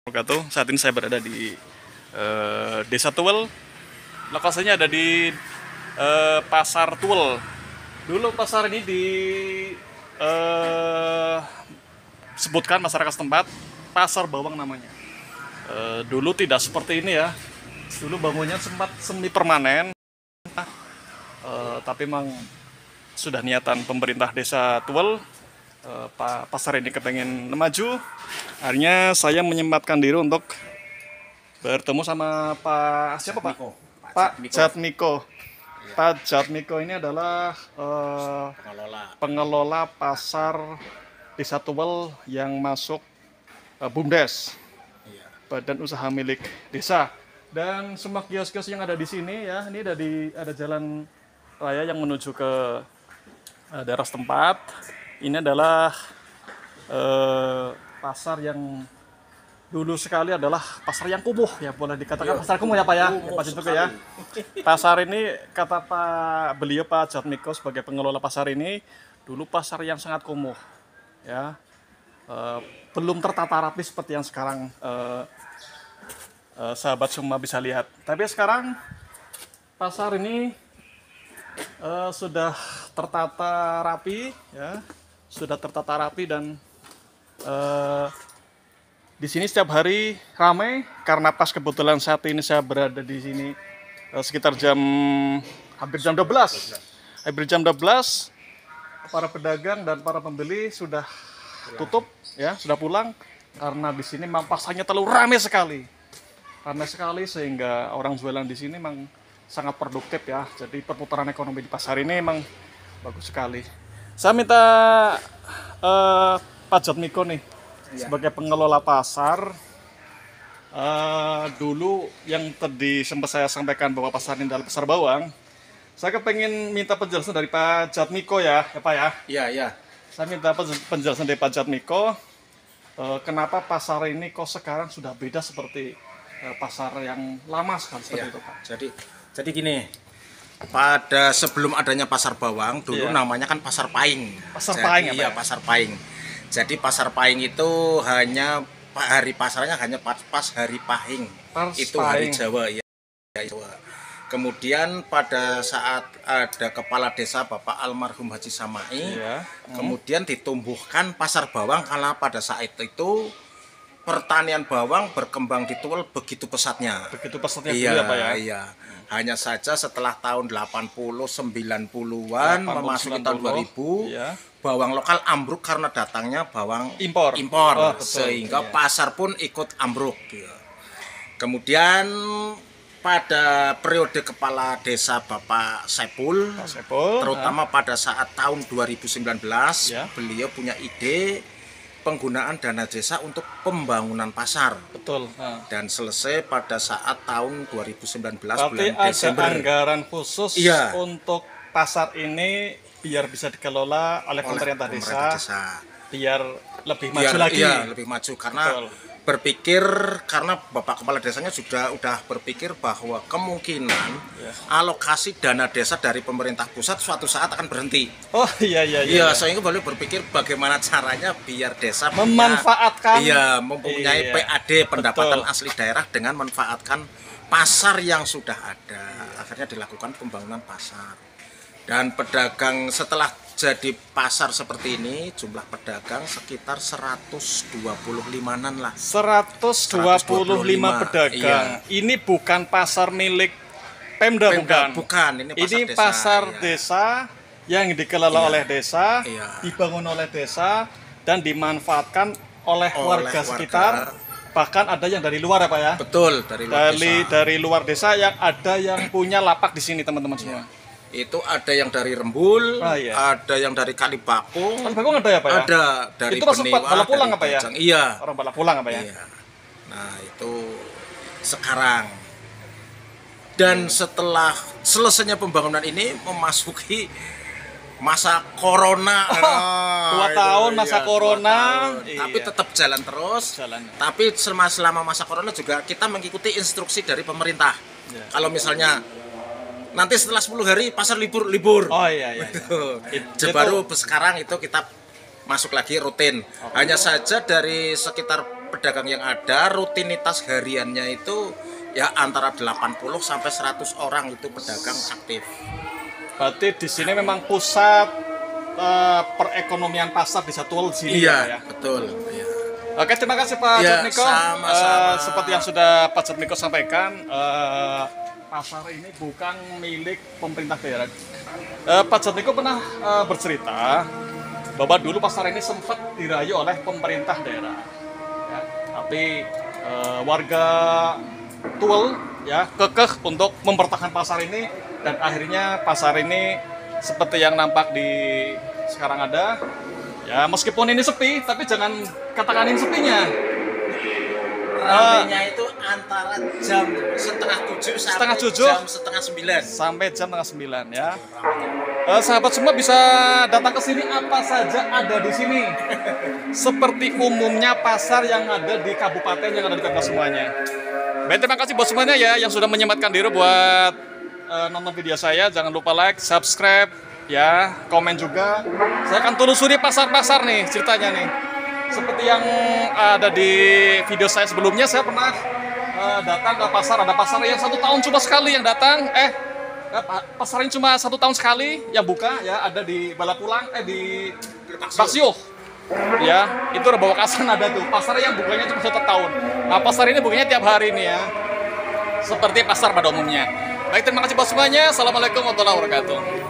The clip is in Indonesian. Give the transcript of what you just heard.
Wabarakatuh. Saat ini saya berada di Desa Tuwel. Lokasinya ada di Pasar Tuwel. Dulu pasar ini disebutkan masyarakat setempat Pasar Bawang namanya. Dulu tidak seperti ini ya. Dulu bangunnya sempat semi permanen, tapi memang sudah niatan pemerintah Desa Tuwel. Pasar ini kepengen maju, akhirnya saya menyempatkan diri untuk bertemu sama Pak siapa Pak? Pak Jatmiko. Pak Jatmiko ini adalah pengelola pasar Desa Tuwel yang masuk BUMDes, Badan Usaha Milik Desa. Dan semua kios-kios yang ada di sini ya, ini ada jalan raya yang menuju ke daerah setempat. Ini adalah pasar yang dulu sekali adalah pasar yang kumuh ya, boleh dikatakan pasar kumuh ya Pak ya, Pak Jatmiko ya. Pasar ini kata Pak Jatmiko sebagai pengelola pasar ini, dulu pasar yang sangat kumuh ya, belum tertata rapi seperti yang sekarang sahabat semua bisa lihat. Tapi sekarang pasar ini sudah tertata rapi ya. Sudah tertata rapi dan di sini setiap hari ramai karena pas kebetulan saat ini saya berada di sini sekitar hampir jam 12. Hampir jam 12 para pedagang dan para pembeli sudah tutup ya, sudah pulang karena di sini memang pasarnya terlalu ramai sekali. Ramai sekali sehingga orang jualan di sini memang sangat produktif ya. Jadi perputaran ekonomi di pasar ini memang bagus sekali. Saya minta Pak Jatmiko nih sebagai pengelola pasar. Dulu yang tadi sempat saya sampaikan bahwa pasar ini adalah pasar bawang. Saya kepengen minta penjelasan dari Pak Jatmiko ya Pak ya. Iya, iya. Saya minta penjelasan dari Pak Jatmiko. Kenapa pasar ini kok sekarang sudah beda seperti pasar yang lama sekali seperti itu Pak? Jadi gini. Pada sebelum adanya pasar bawang dulu namanya kan pasar Pahing. Pasar Pahing ya, iya, Pak? Pasar Pahing. Jadi pasar Pahing itu hanya hari pasarnya hanya pas hari Pahing. Itu hari Jawa ya. Kemudian pada saat ada kepala desa Bapak almarhum Haji Samai, kemudian ditumbuhkan pasar bawang karena pada saat itu pertanian bawang berkembang di Tuwel begitu pesatnya. Begitu pesatnya iya, dulu ya Pak ya? Iya. Hanya saja setelah tahun 80 90-an memasuki tahun 2000, bawang lokal ambruk karena datangnya bawang impor. Sehingga pasar pun ikut ambruk ya. Kemudian pada periode kepala desa Bapak Saipul, terutama pada saat tahun 2019, beliau punya ide penggunaan dana desa untuk pembangunan pasar. Betul. Dan selesai pada saat tahun 2019 berarti bulan Desember. Ada anggaran khusus untuk pasar ini biar bisa dikelola oleh pemerintah desa, biar lebih maju lagi. Iya, lebih maju karena berpikir, karena Bapak Kepala Desanya udah berpikir bahwa kemungkinan alokasi dana desa dari pemerintah pusat suatu saat akan berhenti. Oh iya. Iya, sehingga beliau berpikir bagaimana caranya biar desa memanfaatkan mempunyai PAD, pendapatan asli daerah, dengan memanfaatkan pasar yang sudah ada. Akhirnya dilakukan pembangunan pasar. Dan pedagang setelah jadi pasar seperti ini, jumlah pedagang sekitar 125-an lah. 125 pedagang. Iya. Ini bukan pasar milik Pemda, bukan. Ini pasar desa yang dikelola oleh desa, dibangun oleh desa, dan dimanfaatkan oleh warga sekitar. Bahkan ada yang dari luar ya Pak ya? Betul, dari luar desa yang ada yang punya lapak di sini teman-teman semua. Itu ada yang dari Rembul, ada yang dari Kalibakung. Kalibakung ada ya Pak ya? Ada dari itu Beniwa, bala pulang apa ya? Iya. Orang bala pulang apa ya? Iya. Nah itu sekarang. Dan setelah selesainya pembangunan ini memasuki masa corona. 2 tahun masa corona. Tapi tetap jalan terus. Tapi selama masa corona juga kita mengikuti instruksi dari pemerintah. Kalau misalnya nanti setelah 10 hari pasar libur. Oh iya. Baru sekarang itu kita masuk lagi rutin. Hanya saja dari sekitar pedagang yang ada, rutinitas hariannya itu ya antara 80 sampai 100 orang itu pedagang aktif. Berarti di sini memang pusat perekonomian pasar di Satual di sini. Iya, ya. betul. Iya. Oke, terima kasih Pak Jatmiko. Sama-sama. Seperti yang sudah Pak Jatmiko sampaikan, pasar ini bukan milik pemerintah daerah. Pak Jatmiko pernah bercerita bahwa dulu pasar ini sempat dirayu oleh pemerintah daerah. Ya, tapi warga Tual ya kekeh untuk mempertahankan pasar ini, dan akhirnya pasar ini seperti yang nampak di sekarang ada. Ya, meskipun ini sepi, tapi jangan katakan ini sepinya. Ramainya itu antara jam setengah 7 sampai jam setengah 9. Sampai jam setengah 9 ya. Sahabat semua bisa datang ke sini, apa saja ada di sini. Seperti umumnya pasar yang ada di kabupaten, yang ada di kota semuanya. Baik, terima kasih buat semuanya ya yang sudah menyempatkan diri buat nonton video saya. Jangan lupa like, subscribe, ya, komen juga. Saya akan telusuri pasar-pasar nih ceritanya nih. Seperti yang ada di video saya sebelumnya, saya pernah datang ke pasar. Ada pasar yang 1 tahun cuma sekali yang datang. Pasar ini cuma 1 tahun sekali yang buka ya, ada di Balapulang, di Baksio. Ya, itu udah bawa kasan ada tuh. Pasar yang bukanya cuma 1 tahun. Nah, pasar ini bukanya tiap hari nih ya. Seperti pasar pada umumnya. Baik, terima kasih buat semuanya. Assalamualaikum warahmatullahi wabarakatuh.